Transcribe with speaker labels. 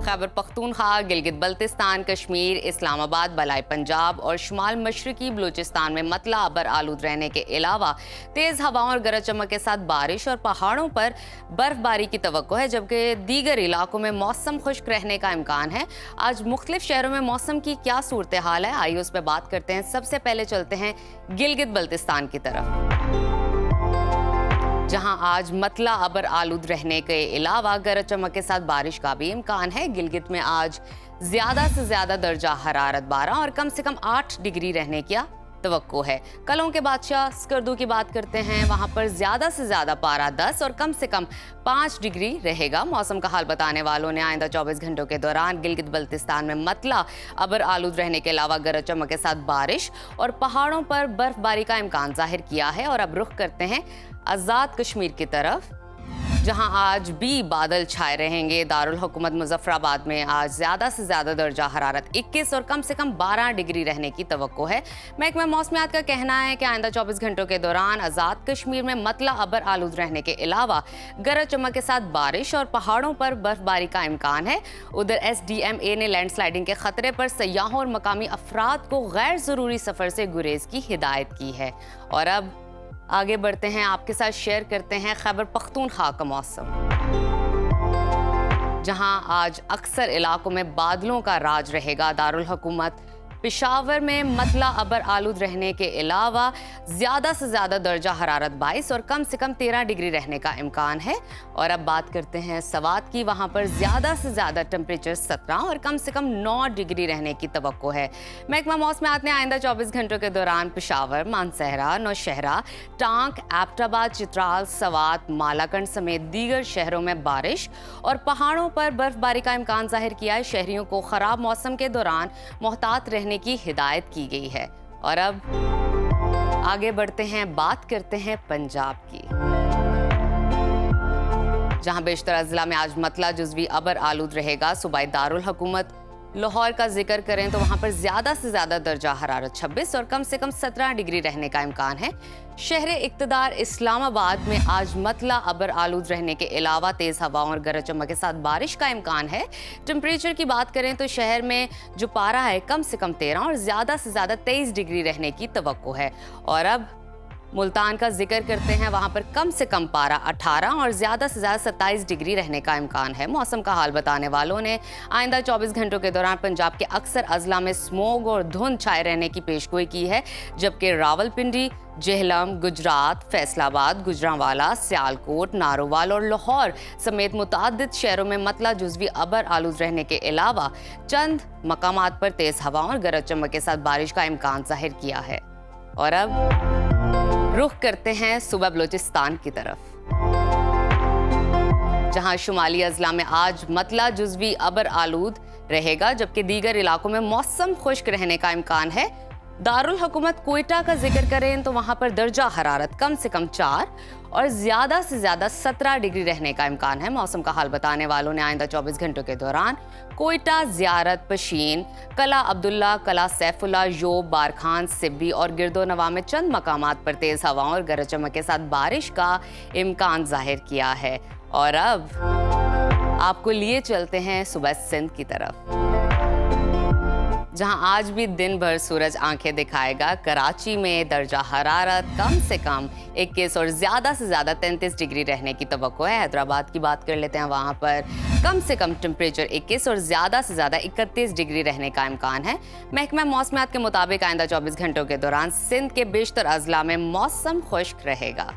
Speaker 1: खैबर पख्तूनख्वा, गिलगित बल्तिस्तान, कश्मीर, इस्लामाबाद, बलाई पंजाब और शुमाल मशरकी बलूचिस्तान में मतला अबर आलूद रहने के अलावा तेज़ हवाओं और गरज चमक के साथ बारिश और पहाड़ों पर बर्फबारी की तवक्को है, जबकि दीगर इलाकों में मौसम खुश्क रहने का इम्कान है। आज मुख्तलिफ शहरों में मौसम की क्या सूरत हाल है, आइए उस पर बात करते हैं। सबसे पहले चलते हैं गिलगित बल्तिस्तान की तरफ, जहां आज मतला अबर आलूद रहने के अलावा गरज चमक के साथ बारिश का भी इम्कान है। गिलगित में आज ज्यादा से ज्यादा दर्जा हरारत 12 और कम से कम 8 डिग्री रहने की तवक्को है। कलों के बादशाह स्कर्दू की बात करते हैं, वहां पर ज्यादा से ज्यादा पारा 10 और कम से कम 5 डिग्री रहेगा। मौसम का हाल बताने वालों ने आइंदा 24 घंटों के दौरान गिलगित बल्तिस्तान में मतला अबर आलूद रहने के अलावा गरज चमक के साथ बारिश और पहाड़ों पर बर्फबारी का इम्कान जाहिर किया है। और अब रुख करते हैं आज़ाद कश्मीर की तरफ, जहां आज भी बादल छाए रहेंगे। दारुल हुकूमत मुजफ्फराबाद में आज ज्यादा से ज्यादा दर्जा हरारत 21 और कम से कम 12 डिग्री रहने की तवक्को है। महकमा मौसमियात का कहना है कि आइंदा 24 घंटों के दौरान आज़ाद कश्मीर में मतला अबर आलूद रहने के अलावा गरज चमक के साथ बारिश और पहाड़ों पर बर्फबारी का इम्कान है। उधर SDMA ने लैंडस्लाइडिंग के खतरे पर सयाहों और मकामी अफराद को गैर जरूरी सफर से गुरेज की हिदायत की है। और अब आगे बढ़ते हैं, आपके साथ शेयर करते हैं खैबर पख्तूनख्वा का मौसम, जहां आज अक्सर इलाकों में बादलों का राज रहेगा। दारुल हुकूमत पेशावर में मतला अबर आलूद रहने के अलावा ज्यादा से ज्यादा दर्जा हरारत 22 और कम से कम 13 डिग्री रहने का इम्कान है। और अब बात करते हैं सवात की, वहां पर ज्यादा से ज्यादा टेम्परेचर 17 और कम से कम 9 डिग्री रहने की तवक्को है। महकमा मौसमियात ने आइंदा 24 घंटों के दौरान पेशावर, मानसहरा, नौशहरा, टांक, एबटाबाद, चित्राल, सवात, मालाकंड समेत दीगर शहरों में बारिश और पहाड़ों पर बर्फबारी का इम्कान जाहिर किया है। शहरियों को खराब मौसम के दौरान मोहतात रहने की हिदायत की गई है। और अब आगे बढ़ते हैं, बात करते हैं पंजाब की, जहां बेशतर जिला में आज मतला जुज़वी अबर आलूद रहेगा। सूबाई दारुल हुकूमत लाहौर का जिक्र करें तो वहां पर ज्यादा से ज्यादा दर्जा हरारत 26 और कम से कम 17 डिग्री रहने का इम्कान है। शहर इक्तदार इस्लामाबाद में आज मतला अबर आलूद रहने के अलावा तेज हवाओं और गरज चमक के साथ बारिश का इम्कान है। टेम्परेचर की बात करें तो शहर में जो पारा है कम से कम 13 और ज्यादा से ज्यादा 23 डिग्री रहने की तवक्को है। और अब मुल्तान का जिक्र करते हैं, वहां पर कम से कम पारा 18 और ज्यादा से ज्यादा 27 डिग्री रहने का इम्कान है। मौसम का हाल बताने वालों ने आइंदा 24 घंटों के दौरान पंजाब के अक्सर अजला में स्मोग और धुंध छाए रहने की पेशगोई की है, जबकि रावलपिंडी, जेहलम, गुजरात, फैसलाबाद, गुजरांवाला, सियालकोट, नारोवाल और लाहौर समेत मुतादिद शहरों में मतला जुज़वी अबर आलूद रहने के अलावा चंद मकामात पर तेज हवाओं और गरज चमक के साथ बारिश का इम्कान जाहिर किया है। और अब रुख करते हैं सूबा बलूचिस्तान की तरफ, जहां शुमाली अजला में आज मतला जुज़वी अबर आलूद रहेगा, जबकि दीगर इलाकों में मौसम खुश्क रहने का इम्कान है। दारुल हुकूमत कोयटा का जिक्र करें तो वहां पर दर्जा हरारत कम से कम 4 और ज्यादा से ज्यादा 17 डिग्री रहने का इम्कान है। मौसम का हाल बताने वालों ने आइंदा 24 घंटों के दौरान कोयटा, ज़ियारत, पशीन, कला अब्दुल्ला, कला सैफुल्ला, योब, बारखान, सिब्बी और गिरदोनवा में चंद मकामात पर तेज हवाओं और गरज चमक के साथ बारिश का इम्कान जाहिर किया है। और अब आपको लिए चलते हैं सुबह सिंध की तरफ, जहां आज भी दिन भर सूरज आंखें दिखाएगा। कराची में दर्जा हरारत कम से कम 21 और ज्यादा से ज्यादा 33 डिग्री रहने की तवक्को है। हैदराबाद की बात कर लेते हैं, वहां पर कम से कम टेम्परेचर 21 और ज्यादा से ज्यादा 31 डिग्री रहने का इम्कान है। महकमा मौसमियात के मुताबिक आइंदा 24 घंटों के दौरान सिंध के बेशतर अजला में मौसम खुश्क रहेगा।